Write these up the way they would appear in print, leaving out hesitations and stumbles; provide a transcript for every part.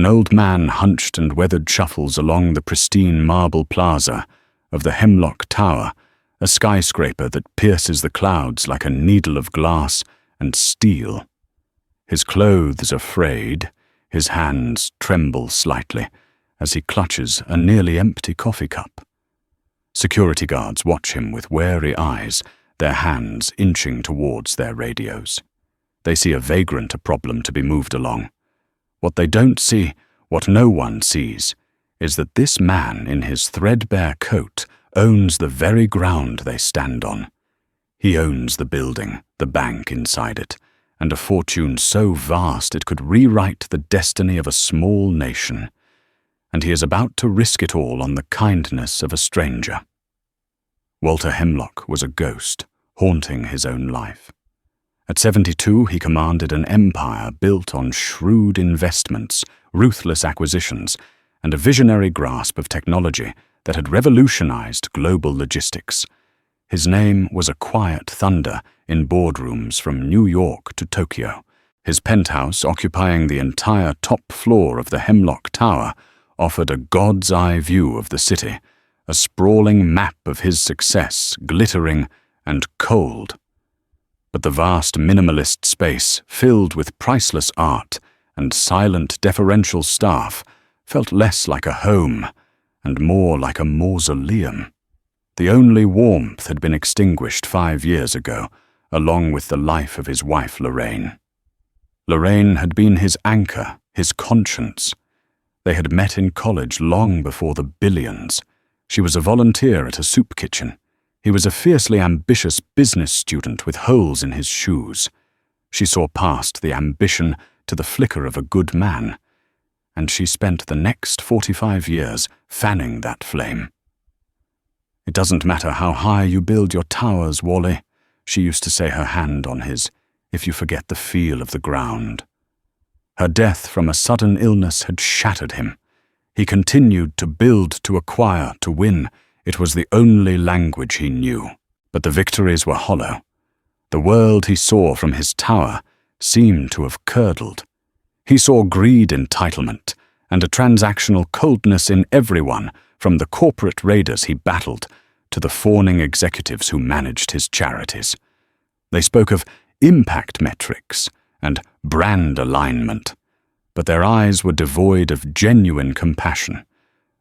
An old man hunched and weathered shuffles along the pristine marble plaza of the Hemlock Tower, a skyscraper that pierces the clouds like a needle of glass and steel. His clothes are frayed, his hands tremble slightly as he clutches a nearly empty coffee cup. Security guards watch him with wary eyes, their hands inching towards their radios. They see a vagrant a problem to be moved along. What they don't see, what no one sees, is that this man in his threadbare coat owns the very ground they stand on. He owns the building, the bank inside it, and a fortune so vast it could rewrite the destiny of a small nation. And he is about to risk it all on the kindness of a stranger. Walter Hemlock was a ghost, haunting his own life. At 72, he commanded an empire built on shrewd investments, ruthless acquisitions, and a visionary grasp of technology that had revolutionized global logistics. His name was a quiet thunder in boardrooms from New York to Tokyo. His penthouse, occupying the entire top floor of the Hemlock Tower, offered a god's-eye view of the city, a sprawling map of his success, glittering and cold. But the vast minimalist space, filled with priceless art and silent deferential staff, felt less like a home and more like a mausoleum. The only warmth had been extinguished 5 years ago, along with the life of his wife Lorraine. Lorraine had been his anchor, his conscience. They had met in college long before the billions. She was a volunteer at a soup kitchen. He was a fiercely ambitious business student with holes in his shoes. She saw past the ambition to the flicker of a good man, and she spent the next 45 years fanning that flame. "It doesn't matter how high you build your towers, Wally," she used to say, her hand on his, "if you forget the feel of the ground." Her death from a sudden illness had shattered him. He continued to build, to acquire, to win. It was the only language he knew. But the victories were hollow. The world he saw from his tower seemed to have curdled. He saw greed, entitlement, and a transactional coldness in everyone, from the corporate raiders he battled to the fawning executives who managed his charities. They spoke of impact metrics and brand alignment, but their eyes were devoid of genuine compassion.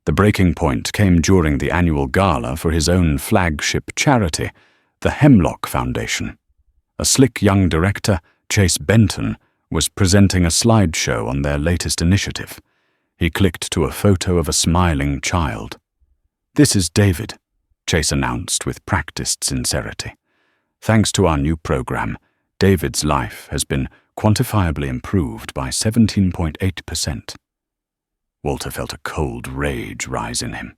The breaking point came during the annual gala for his own flagship charity, the Hemlock Foundation. A slick young director, Chase Benton, was presenting a slideshow on their latest initiative. He clicked to a photo of a smiling child. "This is David," Chase announced with practiced sincerity. "Thanks to our new program, David's life has been quantifiably improved by 17.8%. Walter felt a cold rage rise in him.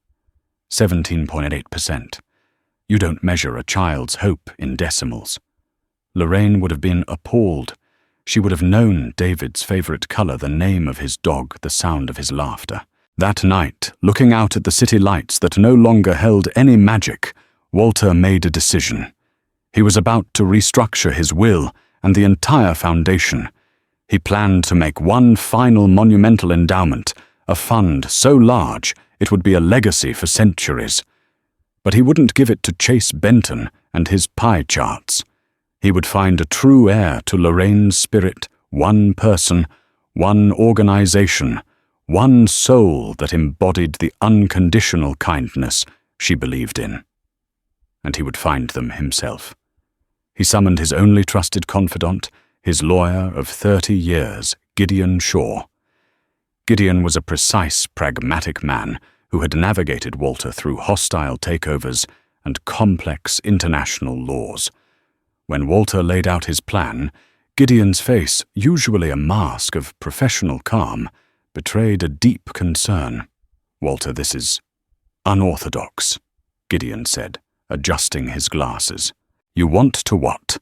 17.8%. You don't measure a child's hope in decimals. Lorraine would have been appalled. She would have known David's favorite color, the name of his dog, the sound of his laughter. That night, looking out at the city lights that no longer held any magic, Walter made a decision. He was about to restructure his will and the entire foundation. He planned to make one final monumental endowment, a fund so large it would be a legacy for centuries. But he wouldn't give it to Chase Benton and his pie charts. He would find a true heir to Lorraine's spirit, one person, one organization, one soul that embodied the unconditional kindness she believed in. And he would find them himself. He summoned his only trusted confidant, his lawyer of 30 years, Gideon Shaw. Gideon was a precise, pragmatic man who had navigated Walter through hostile takeovers and complex international laws. When Walter laid out his plan, Gideon's face, usually a mask of professional calm, betrayed a deep concern. "Walter, this is unorthodox," Gideon said, adjusting his glasses. "You want to what?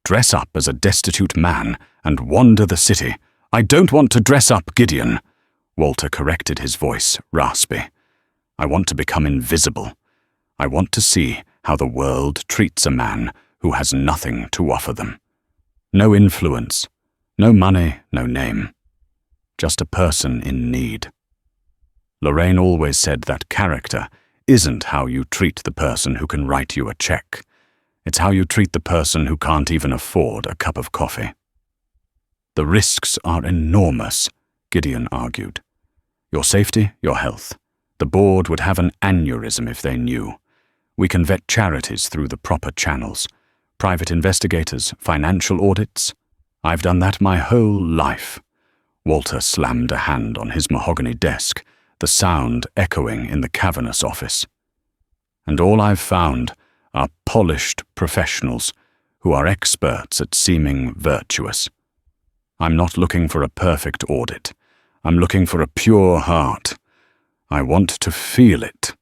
Dress up as a destitute man and wander the city." "I don't want to dress up, Gideon," Walter corrected, his voice raspy. "I want to become invisible. I want to see how the world treats a man who has nothing to offer them. No influence, no money, no name. just a person in need. Lorraine always said that character isn't how you treat the person who can write you a check. It's how you treat the person who can't even afford a cup of coffee. The risks are enormous, Gideon argued. Your safety, your health. The board would have an aneurysm if they knew. We can vet charities through the proper channels. Private investigators, financial audits. I've done that my whole life. Walter slammed a hand on his mahogany desk, the sound echoing in the cavernous office. And all I've found are polished professionals who are experts at seeming virtuous. I'm not looking for a perfect audit. I'm looking for a pure heart. I want to feel it.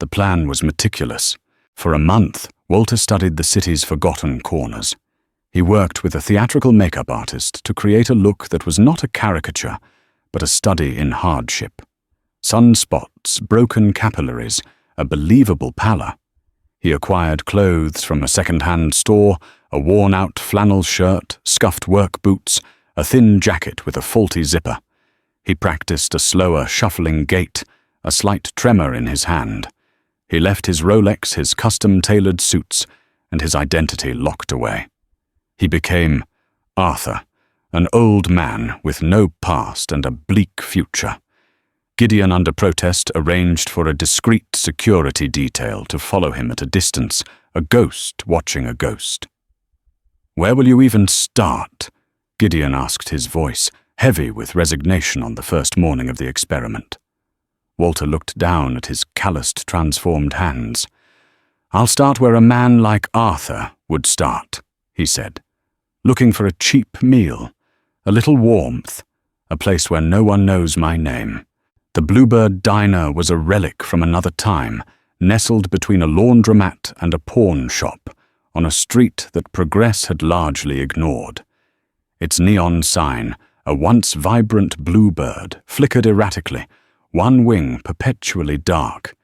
The plan was meticulous. For a month, Walter studied the city's forgotten corners. He worked with a theatrical makeup artist to create a look that was not a caricature, but a study in hardship. Sunspots, broken capillaries, a believable pallor. He acquired clothes from a second-hand store, a worn-out flannel shirt, scuffed work boots, a thin jacket with a faulty zipper. He practiced a slower, shuffling gait, a slight tremor in his hand. He left his Rolex, his custom-tailored suits, and his identity locked away. He became Arthur, an old man with no past and a bleak future. Gideon, under protest, arranged for a discreet security detail to follow him at a distance, a ghost watching a ghost. "Where will you even start?" Gideon asked, his voice heavy with resignation on the first morning of the experiment. Walter looked down at his calloused, transformed hands. "I'll start where a man like Arthur would start," he said. "Looking for a cheap meal, a little warmth, a place where no one knows my name." The Bluebird diner was a relic from another time, nestled between a laundromat and a pawn shop, on a street that progress had largely ignored. Its neon sign, a once vibrant bluebird, flickered erratically, one wing perpetually dark.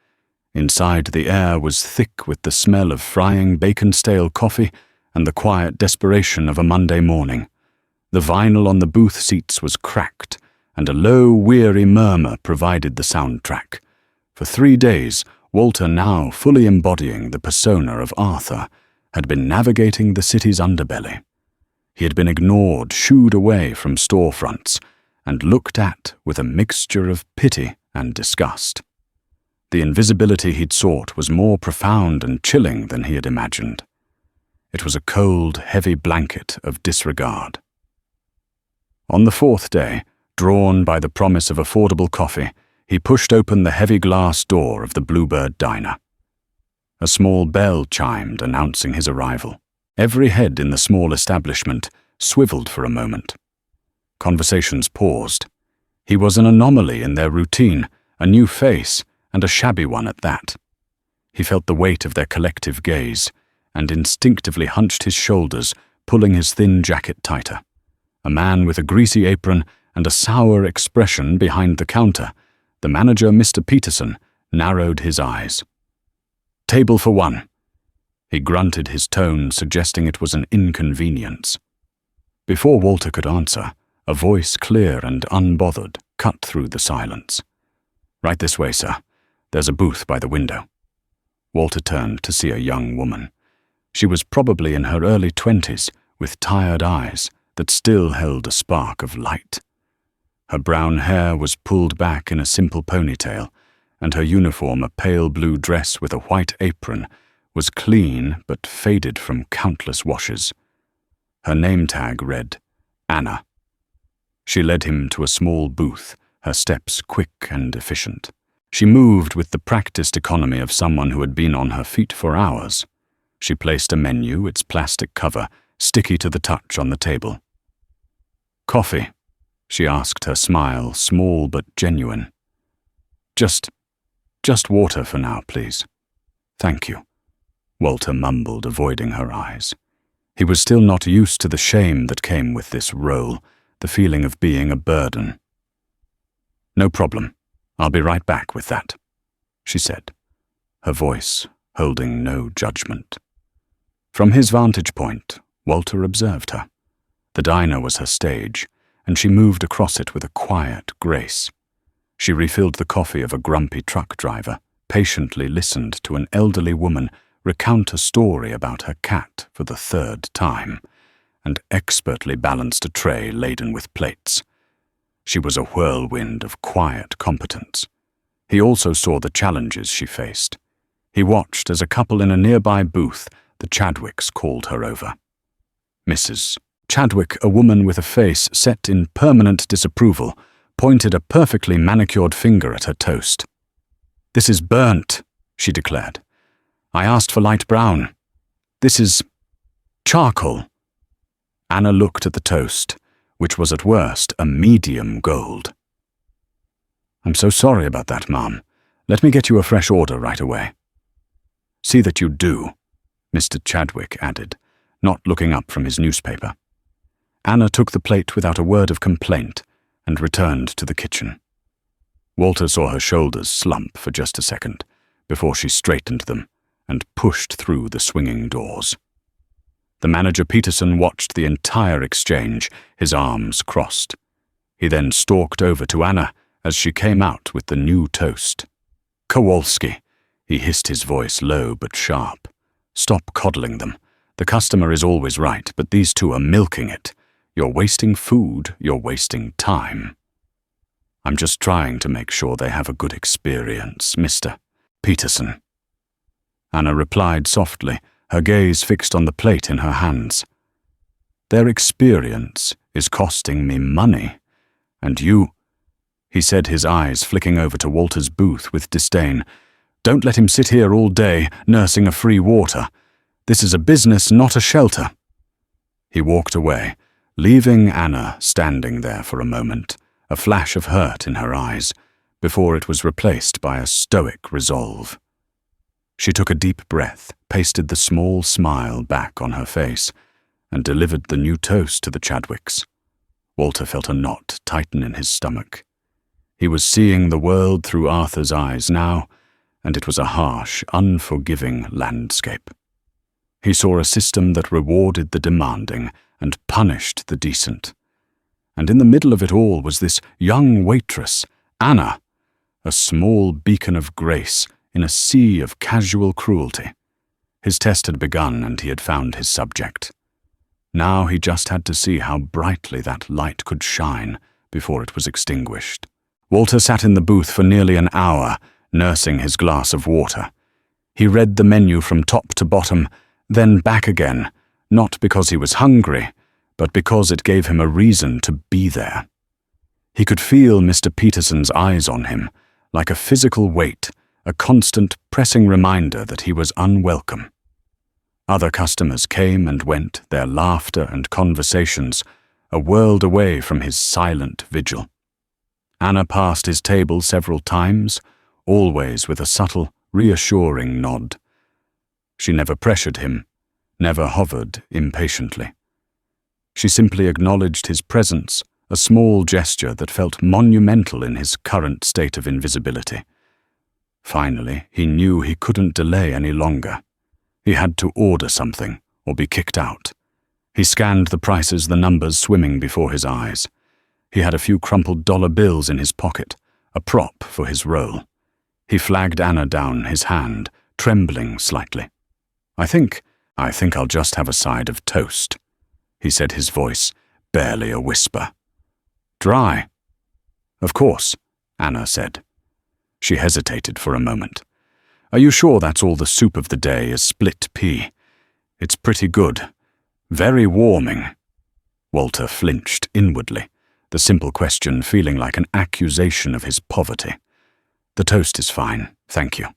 Inside, the air was thick with the smell of frying bacon-stale coffee and the quiet desperation of a Monday morning. The vinyl on the booth seats was cracked, and a low, weary murmur provided the soundtrack. For 3 days, Walter, now fully embodying the persona of Arthur, had been navigating the city's underbelly. He had been ignored, shooed away from storefronts, and looked at with a mixture of pity and disgust. The invisibility he'd sought was more profound and chilling than he had imagined. It was a cold, heavy blanket of disregard. On the 4th day, drawn by the promise of affordable coffee, he pushed open the heavy glass door of the Bluebird diner. A small bell chimed, announcing his arrival. Every head in the small establishment swiveled for a moment. Conversations paused. He was an anomaly in their routine, a new face, and a shabby one at that. He felt the weight of their collective gaze, and instinctively hunched his shoulders, pulling his thin jacket tighter. A man with a greasy apron and a sour expression behind the counter, the manager, Mr. Peterson, narrowed his eyes. "Table for one." He grunted, his tone suggesting it was an inconvenience. Before Walter could answer, a voice clear and unbothered cut through the silence. "Right this way, sir. There's a booth by the window." Walter turned to see a young woman. She was probably in her early 20s, with tired eyes that still held a spark of light. Her brown hair was pulled back in a simple ponytail, and her uniform, a pale blue dress with a white apron, was clean but faded from countless washes. Her name tag read, Anna. She led him to a small booth, her steps quick and efficient. She moved with the practiced economy of someone who had been on her feet for hours. She placed a menu, its plastic cover, sticky to the touch, on the table. "Coffee?" she asked, her smile small but genuine. Just water for now, please." "Thank you," Walter mumbled, avoiding her eyes. He was still not used to the shame that came with this role, the feeling of being a burden. "No problem. I'll be right back with that," she said, her voice holding no judgment. From his vantage point, Walter observed her. The diner was her stage, and she moved across it with a quiet grace. She refilled the coffee of a grumpy truck driver, patiently listened to an elderly woman recount a story about her cat for the third time, and expertly balanced a tray laden with plates. She was a whirlwind of quiet competence. He also saw the challenges she faced. He watched as a couple in a nearby booth, the Chadwicks, called her over. Mrs. Chadwick, a woman with a face set in permanent disapproval, pointed a perfectly manicured finger at her toast. "This is burnt," she declared. "I asked for light brown. This is charcoal." Anna looked at the toast, which was at worst a medium gold. "I'm so sorry about that, ma'am. Let me get you a fresh order right away." "See that you do," Mr. Chadwick added, not looking up from his newspaper. Anna took the plate without a word of complaint and returned to the kitchen. Walter saw her shoulders slump for just a second before she straightened them and pushed through the swinging doors. The manager Peterson watched the entire exchange, his arms crossed. He then stalked over to Anna as she came out with the new toast. "Kowalski," he hissed, his voice low but sharp. "Stop coddling them. The customer is always right, but these two are milking it. You're wasting food, you're wasting time." "I'm just trying to make sure they have a good experience, Mr. Peterson." Anna replied softly, her gaze fixed on the plate in her hands. "Their experience is costing me money, and you—" he said, his eyes flicking over to Walter's booth with disdain. "Don't let him sit here all day, nursing a free water. This is a business, not a shelter." He walked away, leaving Anna standing there for a moment, a flash of hurt in her eyes, before it was replaced by a stoic resolve. She took a deep breath, pasted the small smile back on her face, and delivered the new toast to the Chadwicks. Walter felt a knot tighten in his stomach. He was seeing the world through Arthur's eyes now, and it was a harsh, unforgiving landscape. He saw a system that rewarded the demanding and punished the decent. And in the middle of it all was this young waitress, Anna, a small beacon of grace in a sea of casual cruelty. His test had begun, and he had found his subject. Now he just had to see how brightly that light could shine before it was extinguished. Walter sat in the booth for nearly an hour, nursing his glass of water. He read the menu from top to bottom, then back again, not because he was hungry, but because it gave him a reason to be there. He could feel Mr. Peterson's eyes on him, like a physical weight, a constant pressing reminder that he was unwelcome. Other customers came and went, their laughter and conversations a world away from his silent vigil. Anna passed his table several times, always with a subtle, reassuring nod. She never pressured him, never hovered impatiently. She simply acknowledged his presence, a small gesture that felt monumental in his current state of invisibility. Finally, he knew he couldn't delay any longer. He had to order something or be kicked out. He scanned the prices, the numbers swimming before his eyes. He had a few crumpled dollar bills in his pocket, a prop for his roll. He flagged Anna down, his hand, trembling slightly. I think I'll just have a side of toast," he said, his voice barely a whisper. "Dry?" "Of course," Anna said. She hesitated for a moment. "Are you sure that's all the soup of the day is split pea? It's pretty good. Very warming." Walter flinched inwardly, the simple question feeling like an accusation of his poverty. "The toast is fine, thank you."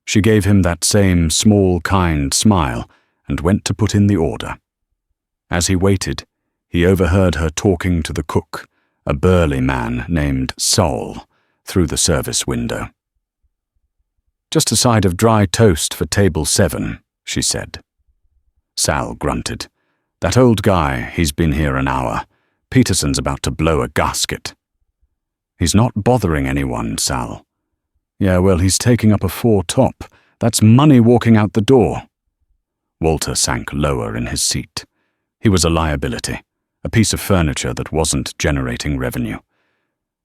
She gave him that same small, kind smile and went to put in the order. As he waited, he overheard her talking to the cook, a burly man named Saul, through the service window. "Just a side of dry toast for table 7, she said. Sal grunted. "That old guy, he's been here an hour. Peterson's about to blow a gasket." "He's not bothering anyone, Sal." "Yeah, well, he's taking up a 4-top. That's money walking out the door." Walter sank lower in his seat. He was a liability, a piece of furniture that wasn't generating revenue.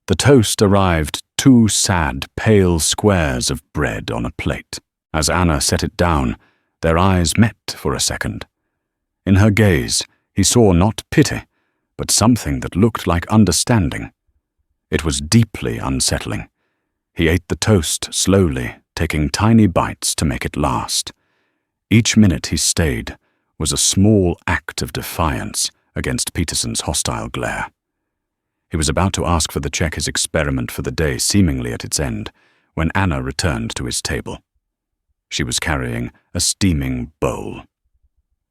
The toast arrived 2 sad, pale squares of bread on a plate. As Anna set it down, their eyes met for a second. In her gaze, he saw not pity, but something that looked like understanding. It was deeply unsettling. He ate the toast slowly, taking tiny bites to make it last. Each minute he stayed was a small act of defiance against Peterson's hostile glare. He was about to ask for the check, his experiment for the day seemingly at its end, when Anna returned to his table. She was carrying a steaming bowl.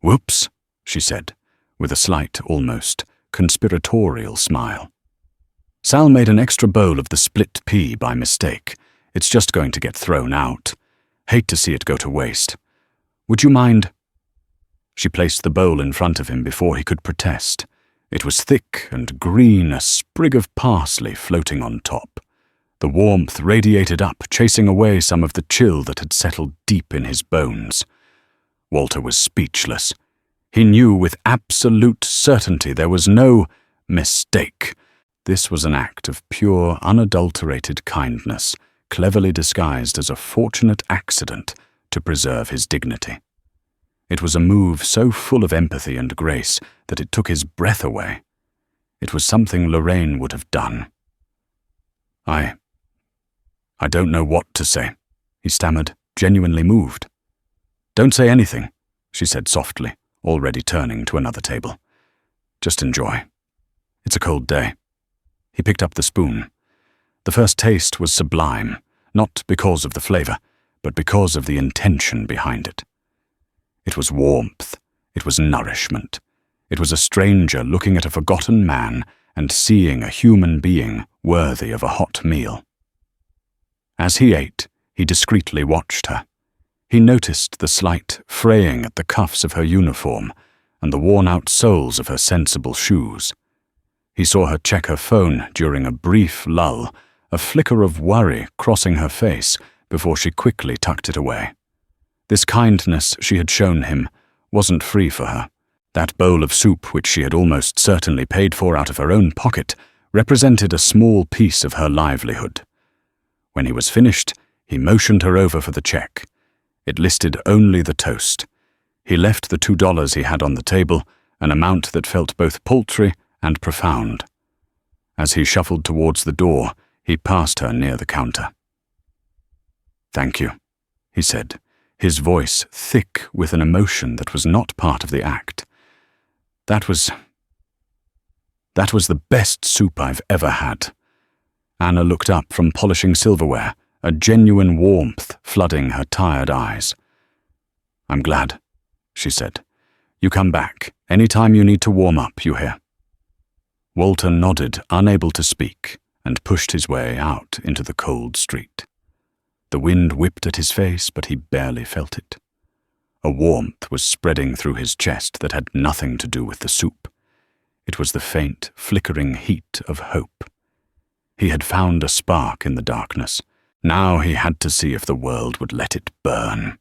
"Whoops," she said, with a slight, almost conspiratorial smile. "Sal made an extra bowl of the split pea by mistake. It's just going to get thrown out. Hate to see it go to waste. Would you mind?" She placed the bowl in front of him before he could protest. It was thick and green, a sprig of parsley floating on top. The warmth radiated up, chasing away some of the chill that had settled deep in his bones. Walter was speechless. He knew with absolute certainty there was no mistake. This was an act of pure, unadulterated kindness, cleverly disguised as a fortunate accident to preserve his dignity. It was a move so full of empathy and grace that it took his breath away. It was something Lorraine would have done. I don't know what to say," he stammered, genuinely moved. "Don't say anything," she said softly, already turning to another table. "Just enjoy. It's a cold day." He picked up the spoon. The first taste was sublime, not because of the flavor, but because of the intention behind it. It was warmth. It was nourishment. It was a stranger looking at a forgotten man and seeing a human being worthy of a hot meal. As he ate, he discreetly watched her. He noticed the slight fraying at the cuffs of her uniform and the worn-out soles of her sensible shoes. He saw her check her phone during a brief lull, a flicker of worry crossing her face before she quickly tucked it away. This kindness she had shown him wasn't free for her. That bowl of soup, which she had almost certainly paid for out of her own pocket, represented a small piece of her livelihood. When he was finished, he motioned her over for the check. It listed only the toast. He left the $2 he had on the table, an amount that felt both paltry and profound. As he shuffled towards the door, he passed her near the counter. "Thank you," he said, his voice thick with an emotion that was not part of the act. That was the best soup I've ever had." Anna looked up from polishing silverware, a genuine warmth flooding her tired eyes. "I'm glad," she said. "You come back. Any time you need to warm up, you hear?" Walter nodded, unable to speak, and pushed his way out into the cold street. The wind whipped at his face, but he barely felt it. A warmth was spreading through his chest that had nothing to do with the soup. It was the faint, flickering heat of hope. He had found a spark in the darkness. Now he had to see if the world would let it burn.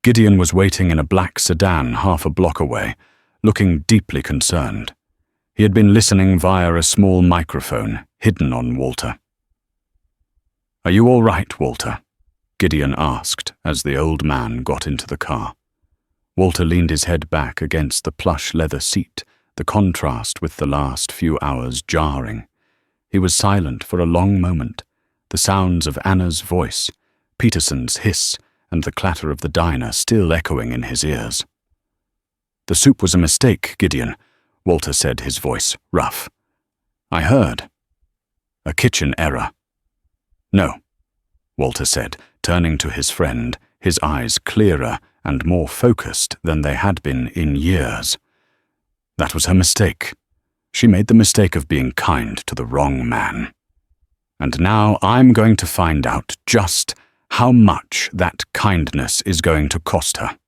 Gideon was waiting in a black sedan half a block away, looking deeply concerned. He had been listening via a small microphone hidden on Walter. "Are you all right, Walter?" Gideon asked as the old man got into the car. Walter leaned his head back against the plush leather seat, the contrast with the last few hours jarring. He was silent for a long moment, the sounds of Anna's voice, Peterson's hiss, and the clatter of the diner still echoing in his ears. "The soup was a mistake, Gideon," Walter said, his voice rough. "I heard. A kitchen error." "No," Walter said, turning to his friend, his eyes clearer and more focused than they had been in years. "That was her mistake. She made the mistake of being kind to the wrong man. And now I'm going to find out just how much that kindness is going to cost her."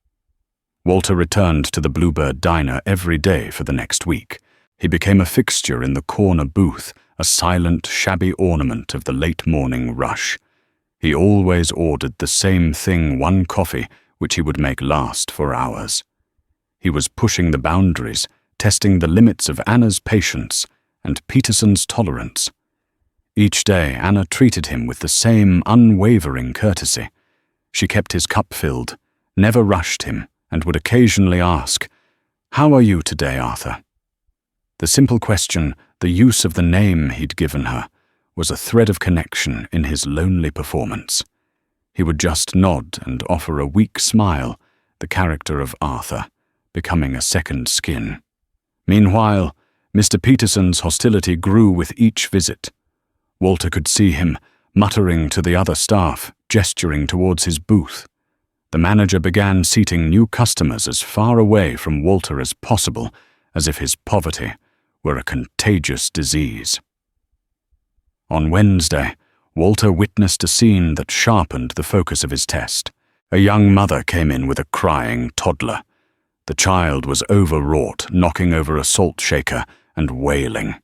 Walter returned to the Bluebird diner every day for the next week. He became a fixture in the corner booth, a silent, shabby ornament of the late-morning rush. He always ordered the same thing, one coffee, which he would make last for hours. He was pushing the boundaries, testing the limits of Anna's patience and Peterson's tolerance. Each day, Anna treated him with the same unwavering courtesy. She kept his cup filled, never rushed him, and would occasionally ask, "How are you today, Arthur?" The simple question, the use of the name he'd given her, was a thread of connection in his lonely performance. He would just nod and offer a weak smile, the character of Arthur, becoming a second skin. Meanwhile, Mr. Peterson's hostility grew with each visit. Walter could see him, muttering to the other staff, gesturing towards his booth. The manager began seating new customers as far away from Walter as possible, as if his poverty were a contagious disease. On Wednesday, Walter witnessed a scene that sharpened the focus of his test. A young mother came in with a crying toddler. The child was overwrought, knocking over a salt shaker and wailing.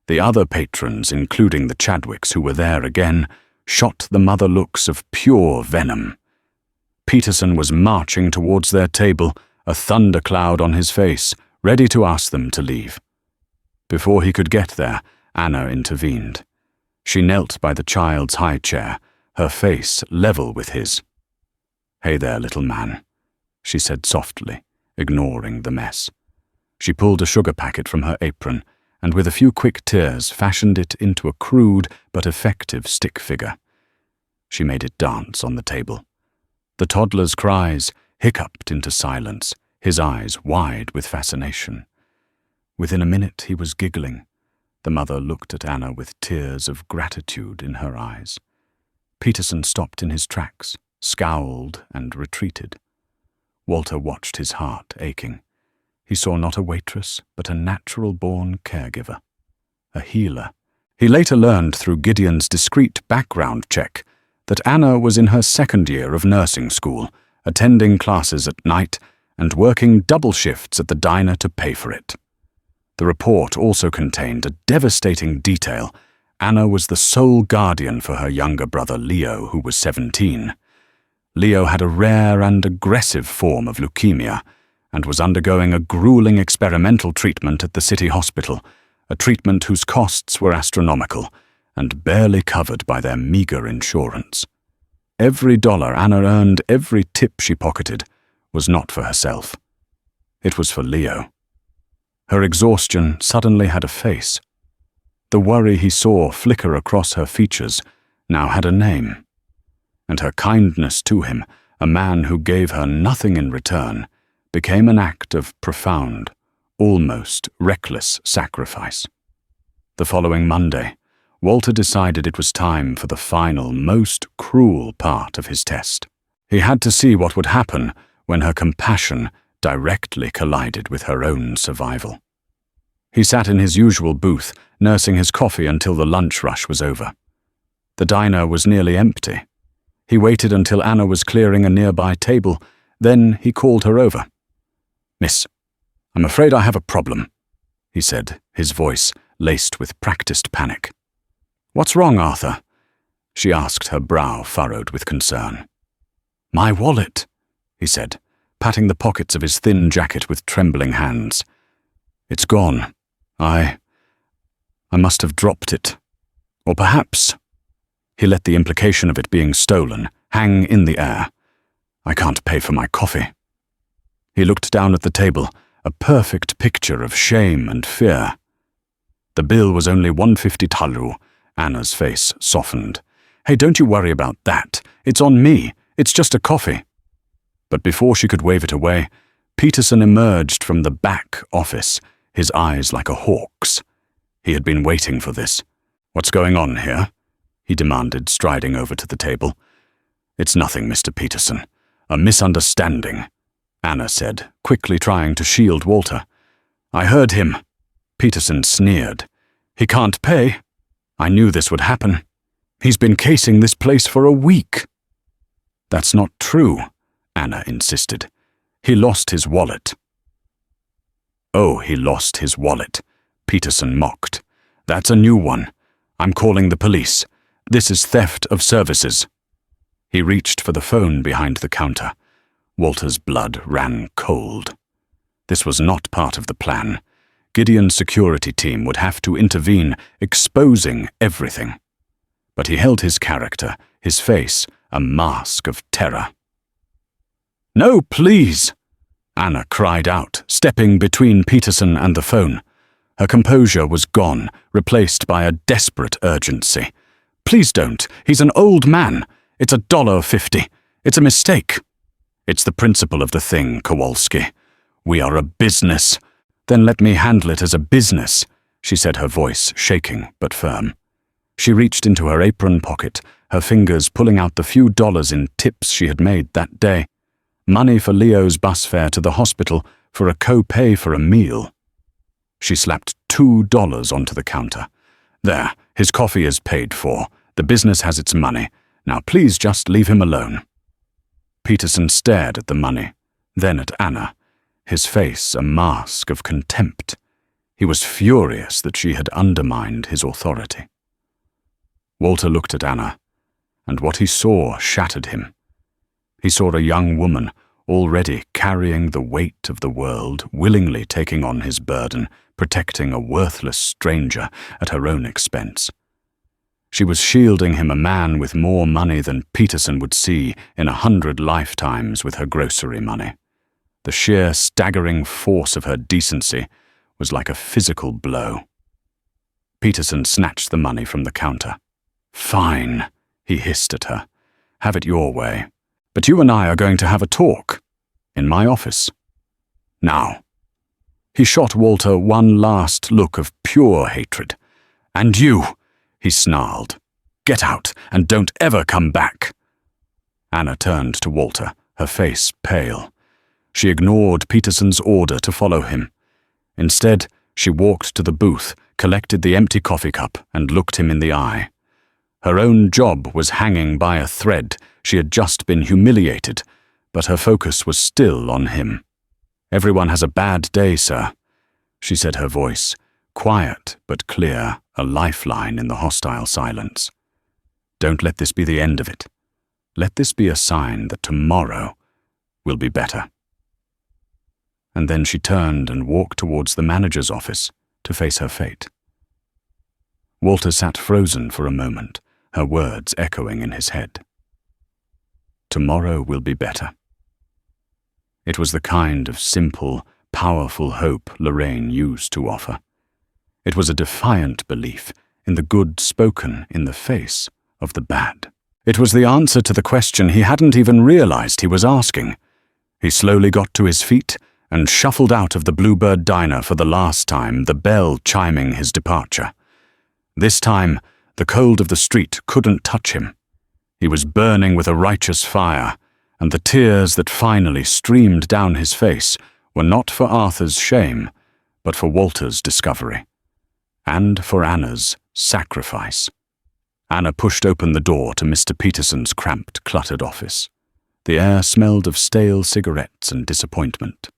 The other patrons, including the Chadwicks who were there again, shot the mother looks of pure venom. Peterson was marching towards their table, a thundercloud on his face, ready to ask them to leave. Before he could get there, Anna intervened. She knelt by the child's high chair, her face level with his. "Hey there, little man," she said softly, ignoring the mess. She pulled a sugar packet from her apron, and with a few quick tears fashioned it into a crude but effective stick figure. She made it dance on the table. The toddler's cries hiccuped into silence, his eyes wide with fascination. Within a minute he was giggling. The mother looked at Anna with tears of gratitude in her eyes. Peterson stopped in his tracks, scowled and retreated. Walter watched his heart aching. He saw not a waitress, but a natural-born caregiver, a healer. He later learned through Gideon's discreet background check that Anna was in her second year of nursing school, attending classes at night and working double shifts at the diner to pay for it. The report also contained a devastating detail. Anna was the sole guardian for her younger brother Leo, who was 17. Leo had a rare and aggressive form of leukemia, and was undergoing a grueling experimental treatment at the city hospital, a treatment whose costs were astronomical and barely covered by their meager insurance. Every dollar Anna earned, every tip she pocketed, was not for herself. It was for Leo. Her exhaustion suddenly had a face. The worry he saw flicker across her features now had a name. And her kindness to him, a man who gave her nothing in return, became an act of profound, almost reckless sacrifice. The following Monday, Walter decided it was time for the final, most cruel part of his test. He had to see what would happen when her compassion directly collided with her own survival. He sat in his usual booth, nursing his coffee until the lunch rush was over. The diner was nearly empty. He waited until Anna was clearing a nearby table, then he called her over. "Miss, I'm afraid I have a problem," he said, his voice laced with practiced panic. "What's wrong, Arthur?" she asked, her brow furrowed with concern. "My wallet," he said, patting the pockets of his thin jacket with trembling hands. "It's gone. I must have dropped it. Or perhaps—" He let the implication of it being stolen hang in the air. "I can't pay for my coffee." He looked down at the table, a perfect picture of shame and fear. The bill was only 150 talu. Anna's face softened. "Hey, don't you worry about that. It's on me. It's just a coffee." But before she could wave it away, Peterson emerged from the back office, his eyes like a hawk's. He had been waiting for this. "What's going on here?" he demanded, striding over to the table. "It's nothing, Mr. Peterson. A misunderstanding," Anna said, quickly trying to shield Walter. "I heard him." Peterson sneered. "He can't pay. I knew this would happen. He's been casing this place for a week." "That's not true," Anna insisted. "He lost his wallet." "Oh, he lost his wallet," Peterson mocked. "That's a new one. I'm calling the police. This is theft of services." He reached for the phone behind the counter. Walter's blood ran cold. This was not part of the plan. Gideon's security team would have to intervene, exposing everything. But he held his character, his face a mask of terror. "No, please!" Anna cried out, stepping between Peterson and the phone. Her composure was gone, replaced by a desperate urgency. "Please don't. He's an old man. It's $1.50. It's a mistake." "It's the principle of the thing, Kowalski. We are a business." "Then let me handle it as a business," she said, her voice shaking but firm. She reached into her apron pocket, her fingers pulling out the few dollars in tips she had made that day. Money for Leo's bus fare to the hospital, for a co-pay for a meal. She slapped $2 onto the counter. "There, his coffee is paid for. The business has its money. Now please just leave him alone." Peterson stared at the money, then at Anna, his face a mask of contempt. He was furious that she had undermined his authority. Walter looked at Anna, and what he saw shattered him. He saw a young woman already carrying the weight of the world, willingly taking on his burden, protecting a worthless stranger at her own expense. She was shielding him, a man with more money than Peterson would see in 100 lifetimes with her grocery money. The sheer staggering force of her decency was like a physical blow. Peterson snatched the money from the counter. "Fine," he hissed at her. "Have it your way. But you and I are going to have a talk. In my office. Now." He shot Walter one last look of pure hatred. "And you," he snarled. "Get out and don't ever come back." Anna turned to Walter, her face pale. She ignored Peterson's order to follow him. Instead, she walked to the booth, collected the empty coffee cup, and looked him in the eye. Her own job was hanging by a thread. She had just been humiliated, but her focus was still on him. "Everyone has a bad day, sir," she said, her voice quiet but clear, a lifeline in the hostile silence. "Don't let this be the end of it. Let this be a sign that tomorrow will be better." And then she turned and walked towards the manager's office to face her fate. Walter sat frozen for a moment, her words echoing in his head. Tomorrow will be better. It was the kind of simple, powerful hope Lorraine used to offer. It was a defiant belief in the good spoken in the face of the bad. It was the answer to the question he hadn't even realized he was asking. He slowly got to his feet and shuffled out of the Bluebird diner for the last time, the bell chiming his departure. This time, the cold of the street couldn't touch him. He was burning with a righteous fire, and the tears that finally streamed down his face were not for Arthur's shame, but for Walter's discovery, and for Anna's sacrifice. Anna pushed open the door to Mr. Peterson's cramped, cluttered office. The air smelled of stale cigarettes and disappointment.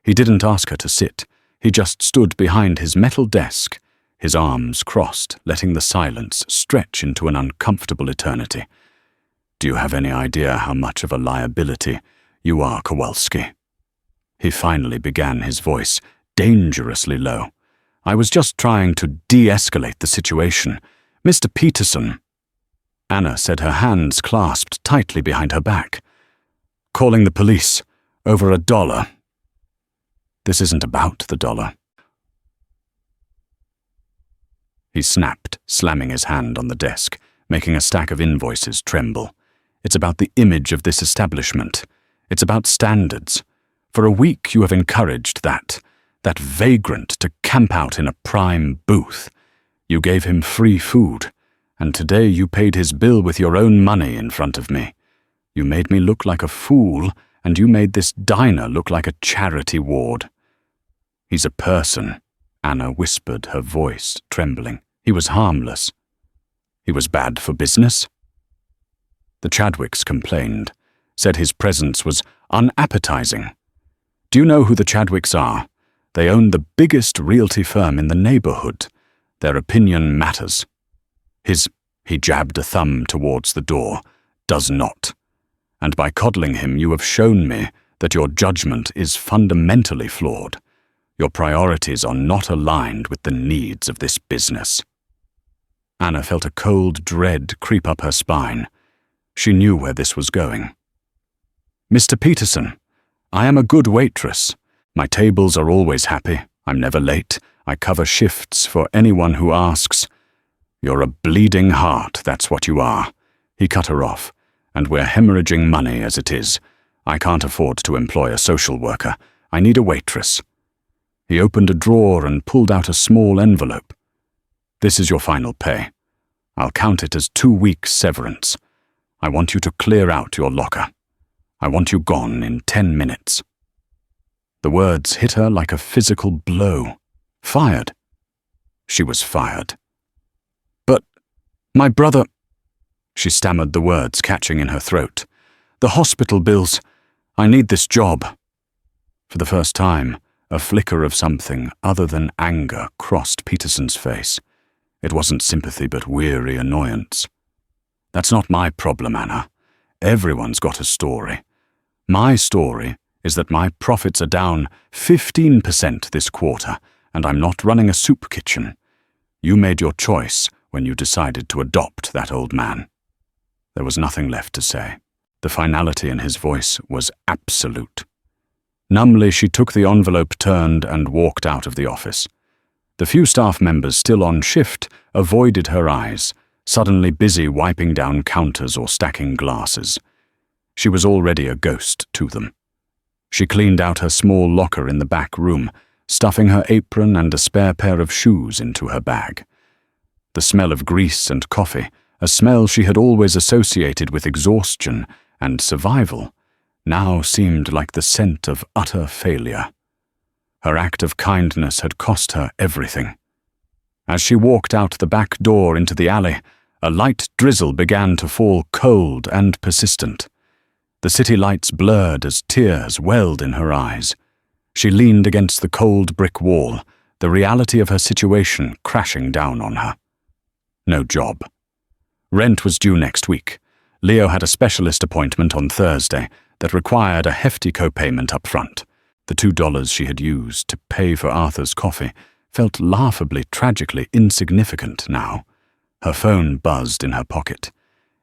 He didn't ask her to sit. He just stood behind his metal desk, his arms crossed, letting the silence stretch into an uncomfortable eternity. "Do you have any idea how much of a liability you are, Kowalski?" He finally began, his voice dangerously low. "I was just trying to de-escalate the situation. Mr. Peterson." Anna said, her hands clasped tightly behind her back. "Calling the police. Over $1. This isn't about the dollar." He snapped, slamming his hand on the desk, making a stack of invoices tremble. "It's about the image of this establishment. It's about standards. For a week you have encouraged that vagrant to camp out in a prime booth. You gave him free food, and today you paid his bill with your own money in front of me. You made me look like a fool, and you made this diner look like a charity ward." "He's a person," Anna whispered, her voice trembling. "He was harmless." "He was bad for business?" The Chadwicks complained, said his presence was unappetizing. "Do you know who the Chadwicks are? They own the biggest realty firm in the neighborhood. Their opinion matters. He jabbed a thumb towards the door, does not. And by coddling him you have shown me that your judgment is fundamentally flawed. Your priorities are not aligned with the needs of this business." Anna felt a cold dread creep up her spine. She knew where this was going. "Mr. Peterson, I am a good waitress. My tables are always happy. I'm never late. I cover shifts for anyone who asks." "You're a bleeding heart, that's what you are." He cut her off. "And we're hemorrhaging money as it is. I can't afford to employ a social worker. I need a waitress." He opened a drawer and pulled out a small envelope. "This is your final pay. I'll count it as 2 weeks' severance. I want you to clear out your locker. I want you gone in 10 minutes. The words hit her like a physical blow. Fired. She was fired. "But my brother—" She stammered the words, catching in her throat. "The hospital bills. I need this job." For the first time, a flicker of something other than anger crossed Peterson's face. It wasn't sympathy but weary annoyance. "That's not my problem, Anna. Everyone's got a story. My story is that my profits are down 15% this quarter, and I'm not running a soup kitchen. You made your choice when you decided to adopt that old man." There was nothing left to say. The finality in his voice was absolute. Numbly, she took the envelope, turned, and walked out of the office. The few staff members still on shift avoided her eyes, suddenly busy wiping down counters or stacking glasses. She was already a ghost to them. She cleaned out her small locker in the back room, stuffing her apron and a spare pair of shoes into her bag. The smell of grease and coffee, a smell she had always associated with exhaustion and survival, now seemed like the scent of utter failure. Her act of kindness had cost her everything. As she walked out the back door into the alley, a light drizzle began to fall, cold and persistent. The city lights blurred as tears welled in her eyes. She leaned against the cold brick wall, the reality of her situation crashing down on her. No job. Rent was due next week. Leo had a specialist appointment on Thursday that required a hefty co-payment up front. The $2 she had used to pay for Arthur's coffee felt laughably, tragically insignificant now. Her phone buzzed in her pocket.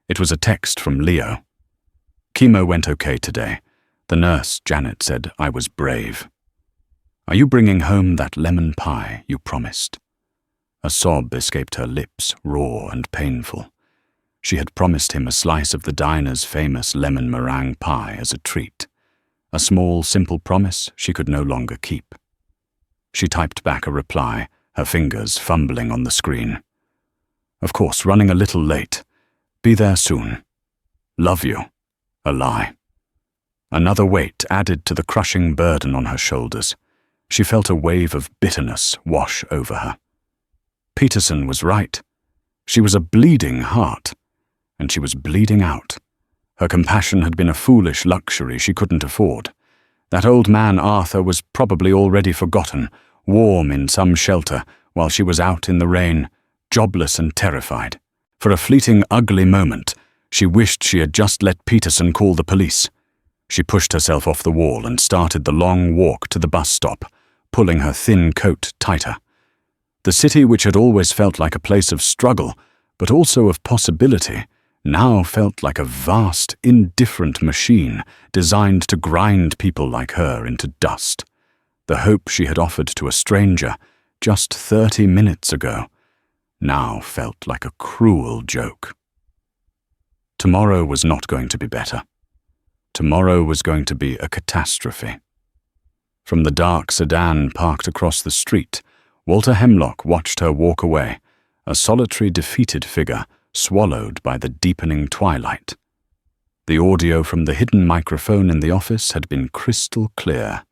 It was a text from Leo. "Chemo went okay today. The nurse, Janet, said I was brave. Are you bringing home that lemon pie you promised?" A sob escaped her lips, raw and painful. She had promised him a slice of the diner's famous lemon meringue pie as a treat. A small, simple promise she could no longer keep. She typed back a reply, her fingers fumbling on the screen. "Of course, running a little late. Be there soon. Love you. A lie." Another weight added to the crushing burden on her shoulders. She felt a wave of bitterness wash over her. Peterson was right. She was a bleeding heart, and she was bleeding out. Her compassion had been a foolish luxury she couldn't afford. That old man Arthur was probably already forgotten, warm in some shelter while she was out in the rain, jobless and terrified. For a fleeting, ugly moment, she wished she had just let Peterson call the police. She pushed herself off the wall and started the long walk to the bus stop, pulling her thin coat tighter. The city, which had always felt like a place of struggle, but also of possibility, now felt like a vast, indifferent machine designed to grind people like her into dust. The hope she had offered to a stranger just 30 minutes ago now felt like a cruel joke. Tomorrow was not going to be better. Tomorrow was going to be a catastrophe. From the dark sedan parked across the street, Walter Hemlock watched her walk away, a solitary, defeated figure swallowed by the deepening twilight. The audio from the hidden microphone in the office had been crystal clear.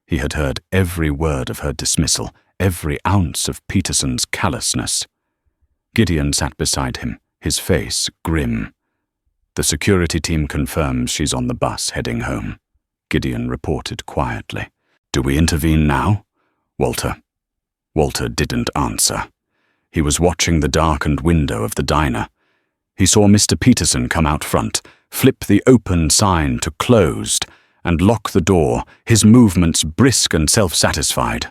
He had heard every word of her dismissal, every ounce of Peterson's callousness. Gideon sat beside him, his face grim. "The security team confirms she's on the bus heading home," Gideon reported quietly. "Do we intervene now, Walter?" Walter didn't answer. He was watching the darkened window of the diner. He saw Mr. Peterson come out front, flip the open sign to closed, and lock the door, his movements brisk and self-satisfied.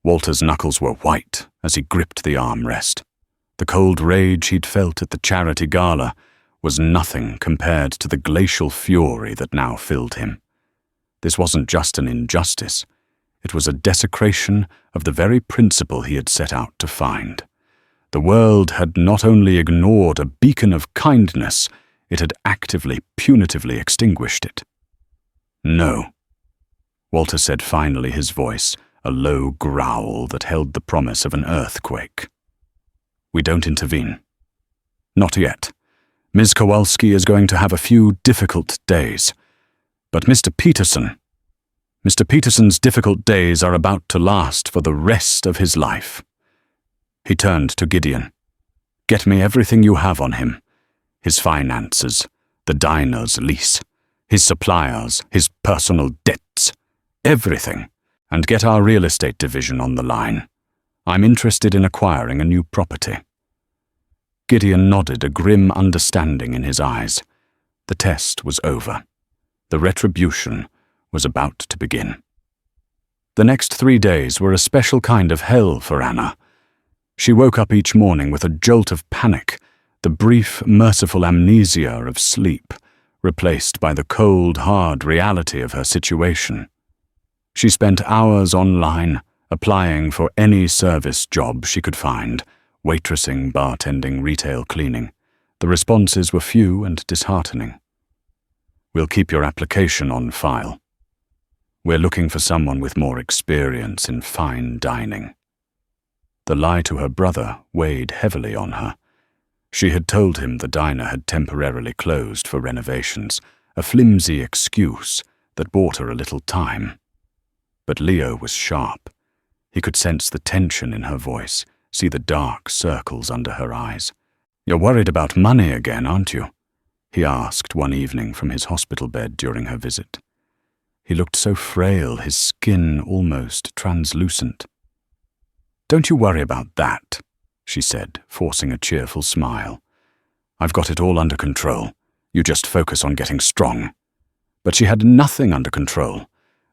Walter's knuckles were white as he gripped the armrest. The cold rage he'd felt at the charity gala was nothing compared to the glacial fury that now filled him. This wasn't just an injustice. It was a desecration of the very principle he had set out to find. The world had not only ignored a beacon of kindness, it had actively, punitively extinguished it. "No," Walter said finally, his voice a low growl that held the promise of an earthquake. "We don't intervene. Not yet. Ms. Kowalski is going to have a few difficult days. But Mr. Peterson's difficult days are about to last for the rest of his life." He turned to Gideon. "Get me everything you have on him. His finances, the diner's lease, his suppliers, his personal debts, everything, and get our real estate division on the line. I'm interested in acquiring a new property." Gideon nodded, a grim understanding in his eyes. The test was over. The retribution was about to begin. The next 3 days were a special kind of hell for Anna. She woke up each morning with a jolt of panic, the brief, merciful amnesia of sleep, replaced by the cold, hard reality of her situation. She spent hours online, applying for any service job she could find, waitressing, bartending, retail cleaning. The responses were few and disheartening. "We'll keep your application on file. We're looking for someone with more experience in fine dining." The lie to her brother weighed heavily on her. She had told him the diner had temporarily closed for renovations, a flimsy excuse that bought her a little time. But Leo was sharp. He could sense the tension in her voice, see the dark circles under her eyes. "You're worried about money again, aren't you?" he asked one evening from his hospital bed during her visit. He looked so frail, his skin almost translucent. "Don't you worry about that," she said, forcing a cheerful smile. "I've got it all under control. You just focus on getting strong." But she had nothing under control.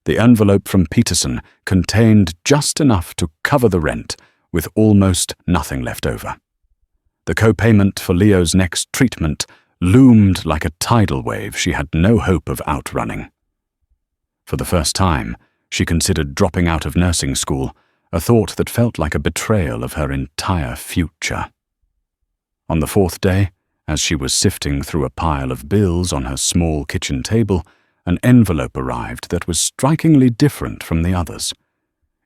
The envelope from Peterson contained just enough to cover the rent, with almost nothing left over. The co-payment for Leo's next treatment loomed like a tidal wave she had no hope of outrunning. For the first time, she considered dropping out of nursing school, a thought that felt like a betrayal of her entire future. On the 4th day, as she was sifting through a pile of bills on her small kitchen table, an envelope arrived that was strikingly different from the others.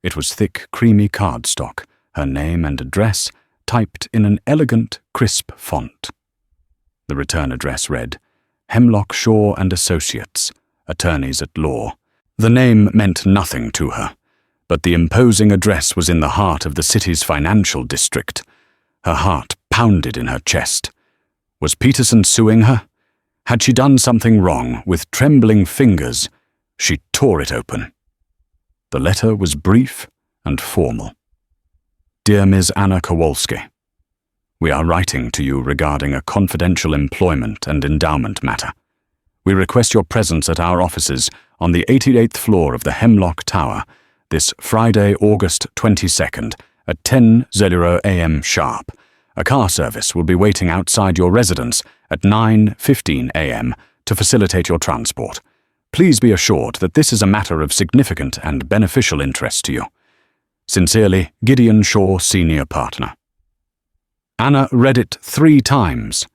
It was thick, creamy cardstock, her name and address typed in an elegant, crisp font. The return address read, "Hemlock Shaw and Associates, Attorneys at Law." The name meant nothing to her, but the imposing address was in the heart of the city's financial district. Her heart pounded in her chest. Was Peterson suing her? Had she done something wrong? With trembling fingers, she tore it open. The letter was brief and formal. "Dear Ms. Anna Kowalski, we are writing to you regarding a confidential employment and endowment matter. We request your presence at our offices on the 88th floor of the Hemlock Tower this Friday, August 22nd at 10:00 a.m. sharp. A car service will be waiting outside your residence at 9:15 a.m. to facilitate your transport. Please be assured that this is a matter of significant and beneficial interest to you. Sincerely, Gideon Shaw, Senior Partner." Anna read it 3 times.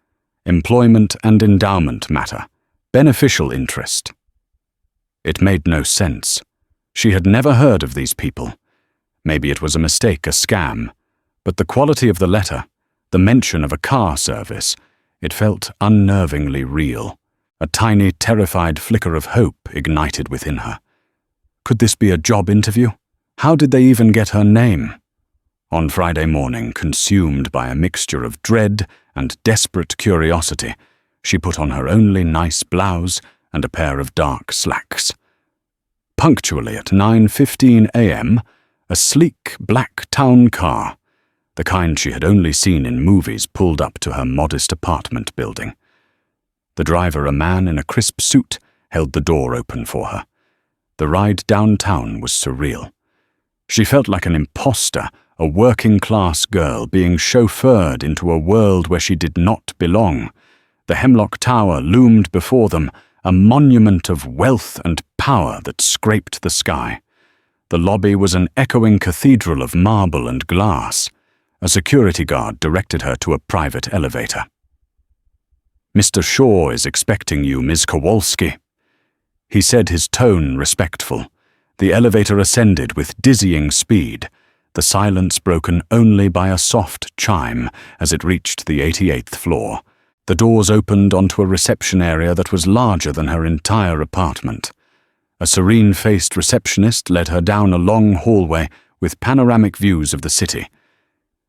Employment and endowment matter. Beneficial interest. It made no sense. She had never heard of these people. Maybe it was a mistake, a scam. But the quality of the letter, the mention of a car service, it felt unnervingly real. A tiny, terrified flicker of hope ignited within her. Could this be a job interview? How did they even get her name? On Friday morning, consumed by a mixture of dread and desperate curiosity, she put on her only nice blouse and a pair of dark slacks. Punctually at 9:15 a.m., a sleek black town car, the kind she had only seen in movies, pulled up to her modest apartment building. The driver, a man in a crisp suit, held the door open for her. The ride downtown was surreal. She felt like an imposter, a working-class girl being chauffeured into a world where she did not belong. The Hemlock Tower loomed before them, a monument of wealth and power that scraped the sky. The lobby was an echoing cathedral of marble and glass. A security guard directed her to a private elevator. "Mr. Shaw is expecting you, Ms. Kowalski," he said, his tone respectful. The elevator ascended with dizzying speed, the silence broken only by a soft chime as it reached the 88th floor. The doors opened onto a reception area that was larger than her entire apartment. A serene-faced receptionist led her down a long hallway with panoramic views of the city.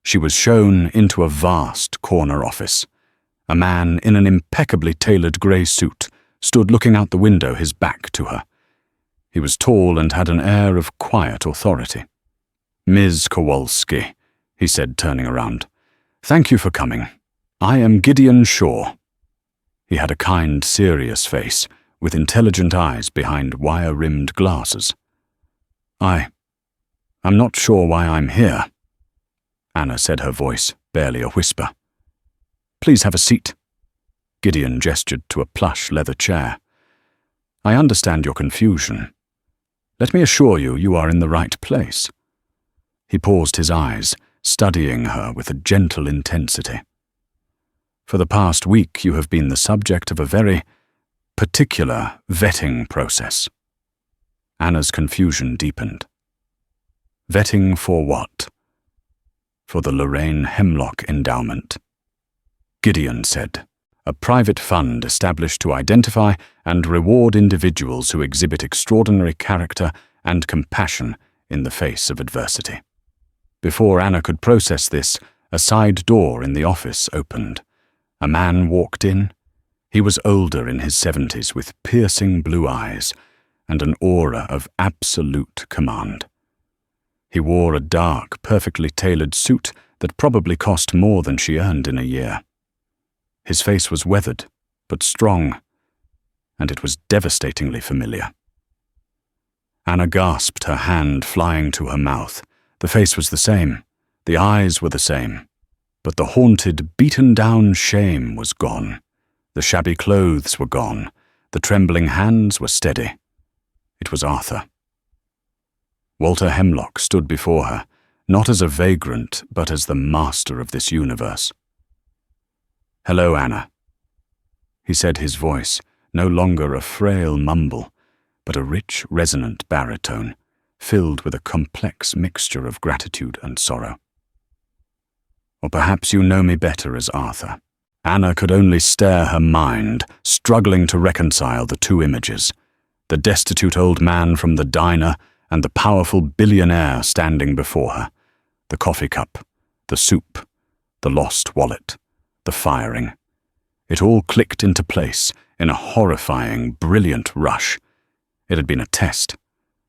She was shown into a vast corner office. A man in an impeccably tailored grey suit stood looking out the window, his back to her. He was tall and had an air of quiet authority. "Ms. Kowalski," he said, turning around. "Thank you for coming. I am Gideon Shaw." He had a kind, serious face, with intelligent eyes behind wire-rimmed glasses. I'm not sure why I'm here," Anna said, her voice barely a whisper. "Please have a seat." Gideon gestured to a plush leather chair. "I understand your confusion. Let me assure you, you are in the right place." He paused, his eyes studying her with a gentle intensity. "For the past week, you have been the subject of a very particular vetting process." Anna's confusion deepened. "Vetting for what?" "For the Lorraine Hemlock Endowment," Gideon said. "A private fund established to identify and reward individuals who exhibit extraordinary character and compassion in the face of adversity." Before Anna could process this, a side door in the office opened. A man walked in. He was older, in his 70s, with piercing blue eyes and an aura of absolute command. He wore a dark, perfectly tailored suit that probably cost more than she earned in a year. His face was weathered, but strong, and it was devastatingly familiar. Anna gasped, her hand flying to her mouth. The face was the same, the eyes were the same, but the haunted, beaten-down shame was gone. The shabby clothes were gone. The trembling hands were steady. It was Arthur. Walter Hemlock stood before her, not as a vagrant, but as the master of this universe. "Hello, Anna," he said, his voice no longer a frail mumble, but a rich, resonant baritone, filled with a complex mixture of gratitude and sorrow. "Or perhaps you know me better as Arthur." Anna could only stare her mind, struggling to reconcile the two images, the destitute old man from the diner and the powerful billionaire standing before her, the coffee cup, the soup, the lost wallet, the firing. It all clicked into place in a horrifying, brilliant rush. It had been a test.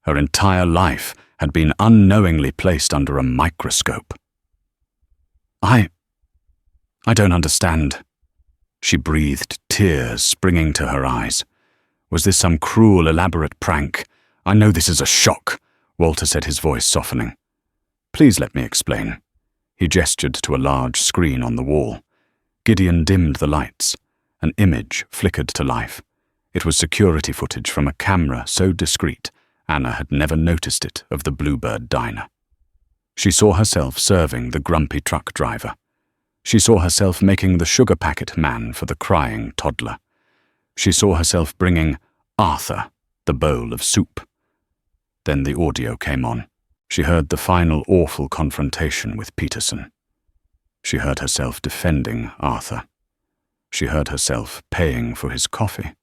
Her entire life had been unknowingly placed under a microscope. I don't understand," she breathed, tears springing to her eyes. "Was this some cruel, elaborate prank? I know this is a shock," Walter said, his voice softening. "Please let me explain." He gestured to a large screen on the wall. Gideon dimmed the lights. An image flickered to life. It was security footage from a camera so discreet Anna had never noticed it of the Bluebird diner. She saw herself serving the grumpy truck driver. She saw herself making the sugar packet man for the crying toddler. She saw herself bringing Arthur the bowl of soup. Then the audio came on. She heard the final awful confrontation with Peterson. She heard herself defending Arthur. She heard herself paying for his coffee.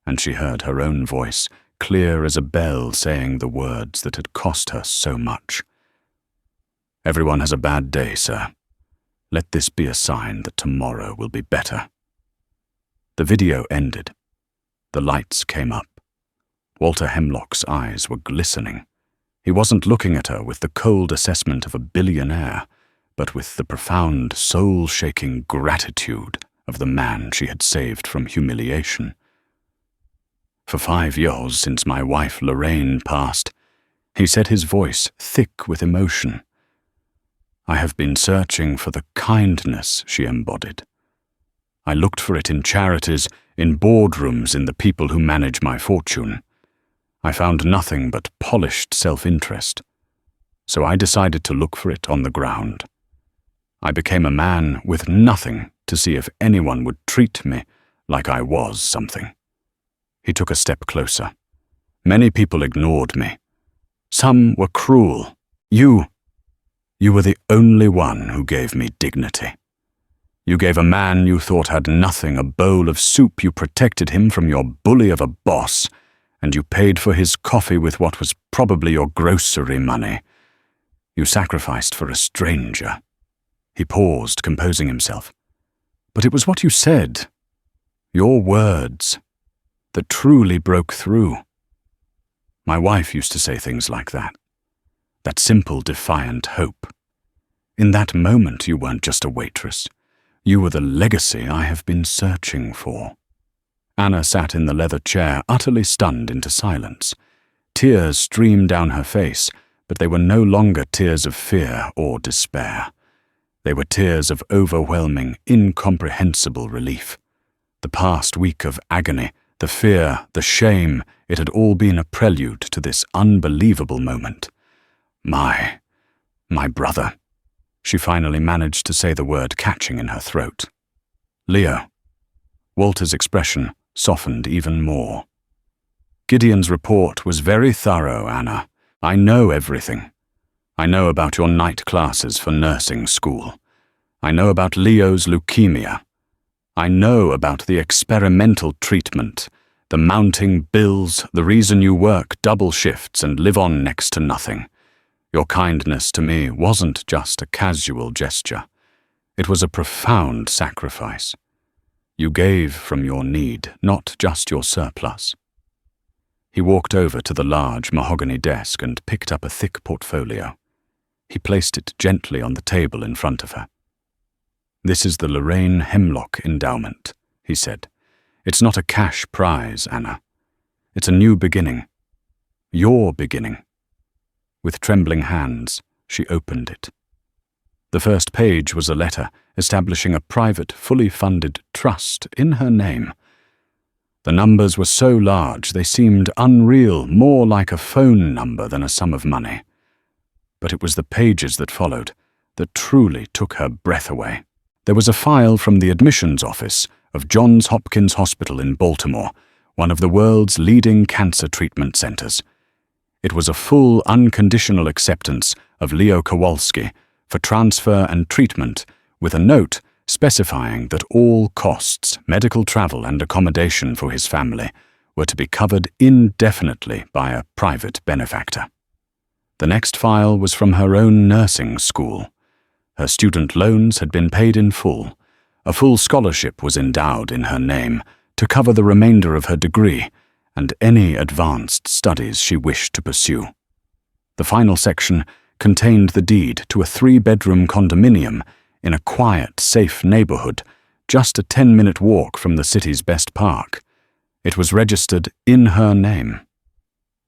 And she heard her own voice, clear as a bell, saying the words that had cost her so much. "Everyone has a bad day, sir. Let this be a sign that tomorrow will be better." The video ended. The lights came up. Walter Hemlock's eyes were glistening. He wasn't looking at her with the cold assessment of a billionaire, but with the profound, soul-shaking gratitude of the man she had saved from humiliation. For 5 years since my wife Lorraine passed, he said, his voice thick with emotion. I have been searching for the kindness she embodied. I looked for it in charities, in boardrooms, in the people who manage my fortune. I found nothing but polished self-interest. So I decided to look for it on the ground. I became a man with nothing to see if anyone would treat me like I was something. He took a step closer. Many people ignored me. Some were cruel. You were the only one who gave me dignity. You gave a man you thought had nothing a bowl of soup. You protected him from your bully of a boss, and you paid for his coffee with what was probably your grocery money. You sacrificed for a stranger. He paused, composing himself. But it was what you said, your words, that truly broke through. My wife used to say things like that. That simple, defiant hope. In that moment, you weren't just a waitress. You were the legacy I have been searching for. Anna sat in the leather chair, utterly stunned into silence. Tears streamed down her face, but they were no longer tears of fear or despair. They were tears of overwhelming, incomprehensible relief. The past week of agony, the fear, the shame, it had all been a prelude to this unbelievable moment. My brother. She finally managed to say the word, catching in her throat. Leo. Walter's expression softened even more. Gideon's report was very thorough, Anna. I know everything. I know about your night classes for nursing school. I know about Leo's leukemia. I know about the experimental treatment, the mounting bills, the reason you work double shifts and live on next to nothing. Your kindness to me wasn't just a casual gesture. It was a profound sacrifice. You gave from your need, not just your surplus. He walked over to the large mahogany desk and picked up a thick portfolio. He placed it gently on the table in front of her. This is the Lorraine Hemlock Endowment, he said. It's not a cash prize, Anna. It's a new beginning. Your beginning. With trembling hands, she opened it. The first page was a letter establishing a private, fully funded trust in her name. The numbers were so large they seemed unreal, more like a phone number than a sum of money. But it was the pages that followed that truly took her breath away. There was a file from the admissions office of Johns Hopkins Hospital in Baltimore, one of the world's leading cancer treatment centers. It was a full, unconditional acceptance of Leo Kowalski for transfer and treatment, with a note specifying that all costs, medical travel and accommodation for his family, were to be covered indefinitely by a private benefactor. The next file was from her own nursing school. Her student loans had been paid in full. A full scholarship was endowed in her name to cover the remainder of her degree and any advanced studies she wished to pursue. The final section contained the deed to a 3-bedroom condominium in a quiet, safe neighborhood, just a 10-minute walk from the city's best park. It was registered in her name.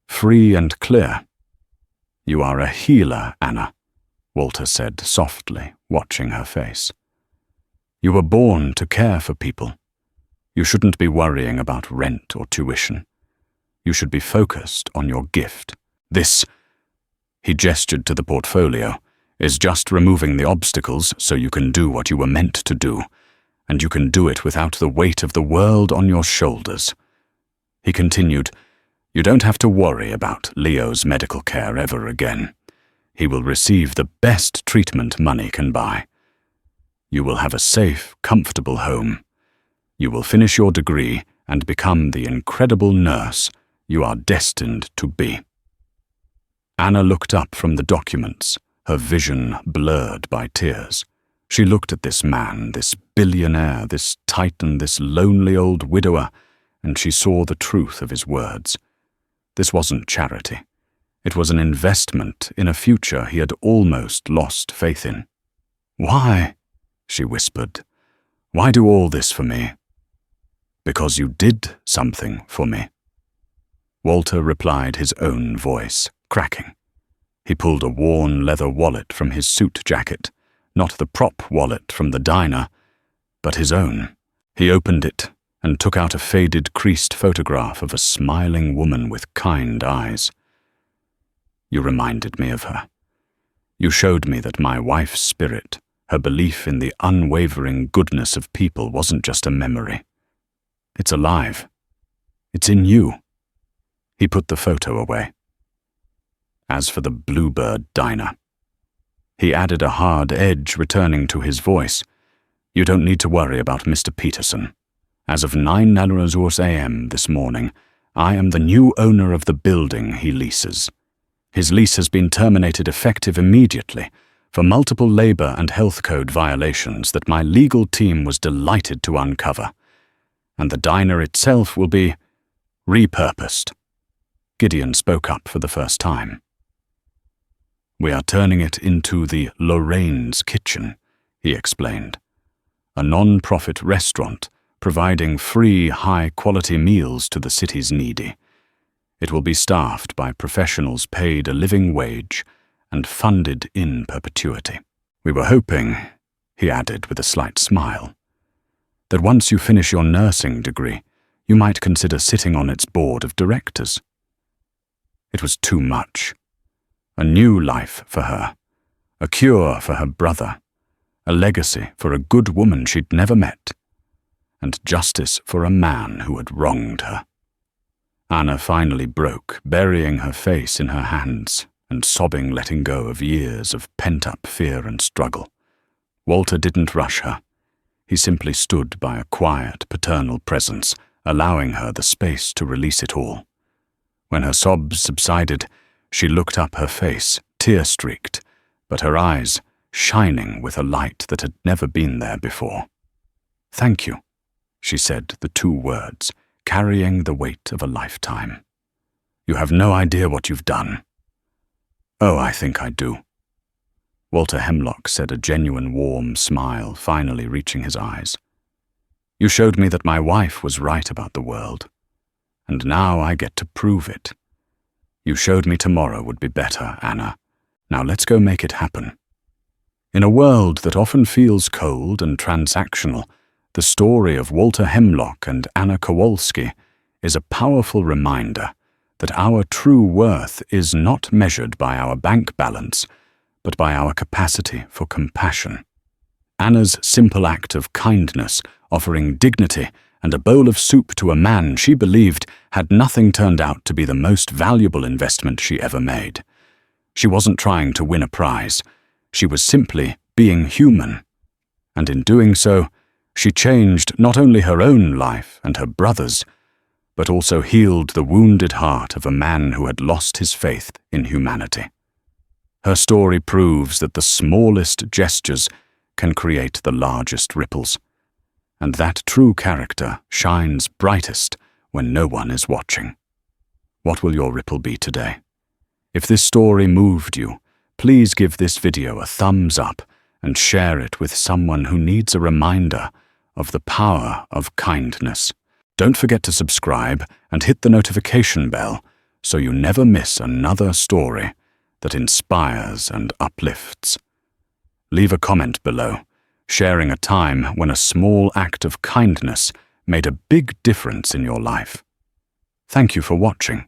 Free and clear. You are a healer, Anna, Walter said softly, watching her face. You were born to care for people. You shouldn't be worrying about rent or tuition. You should be focused on your gift. This, he gestured to the portfolio, is just removing the obstacles so you can do what you were meant to do, and you can do it without the weight of the world on your shoulders. He continued, you don't have to worry about Leo's medical care ever again. He will receive the best treatment money can buy. You will have a safe, comfortable home. You will finish your degree and become the incredible nurse you are destined to be. Anna looked up from the documents, her vision blurred by tears. She looked at this man, this billionaire, this titan, this lonely old widower, and she saw the truth of his words. This wasn't charity. It was an investment in a future he had almost lost faith in. Why? She whispered. Why do all this for me? Because you did something for me. Walter replied, his own voice cracking. He pulled a worn leather wallet from his suit jacket, not the prop wallet from the diner, but his own. He opened it and took out a faded, creased photograph of a smiling woman with kind eyes. You reminded me of her. You showed me that my wife's spirit, her belief in the unwavering goodness of people, wasn't just a memory. It's alive. It's in you. He put the photo away. As for the Bluebird diner, he added a hard edge, returning to his voice. You don't need to worry about Mr. Peterson. As of 9:00 a.m. this morning, I am the new owner of the building he leases. His lease has been terminated effective immediately for multiple labor and health code violations that my legal team was delighted to uncover. And the diner itself will be repurposed. Gideon spoke up for the first time. We are turning it into the Lorraine's Kitchen, he explained. A non-profit restaurant providing free, high-quality meals to the city's needy. It will be staffed by professionals paid a living wage and funded in perpetuity. We were hoping, he added with a slight smile, that once you finish your nursing degree, you might consider sitting on its board of directors. It was too much. A new life for her, a cure for her brother, a legacy for a good woman she'd never met, and justice for a man who had wronged her. Anna finally broke, burying her face in her hands and sobbing, letting go of years of pent-up fear and struggle. Walter didn't rush her. He simply stood by a quiet, paternal presence, allowing her the space to release it all. When her sobs subsided, she looked up, her face tear-streaked, but her eyes shining with a light that had never been there before. "Thank you," she said, the two words carrying the weight of a lifetime. "You have no idea what you've done." "Oh, I think I do." Walter Hemlock said, a genuine warm smile finally reaching his eyes. "You showed me that my wife was right about the world, and now I get to prove it. You showed me tomorrow would be better, Anna. Now let's go make it happen." In a world that often feels cold and transactional, the story of Walter Hemlock and Anna Kowalski is a powerful reminder that our true worth is not measured by our bank balance, but by our capacity for compassion. Anna's simple act of kindness, offering dignity and a bowl of soup to a man she believed had nothing, turned out to be the most valuable investment she ever made. She wasn't trying to win a prize. She was simply being human. And in doing so, she changed not only her own life and her brother's, but also healed the wounded heart of a man who had lost his faith in humanity. Her story proves that the smallest gestures can create the largest ripples, and that true character shines brightest when no one is watching. What will your ripple be today? If this story moved you, please give this video a thumbs up and share it with someone who needs a reminder of the power of kindness. Don't forget to subscribe and hit the notification bell so you never miss another story that inspires and uplifts. Leave a comment below, sharing a time when a small act of kindness made a big difference in your life. Thank you for watching.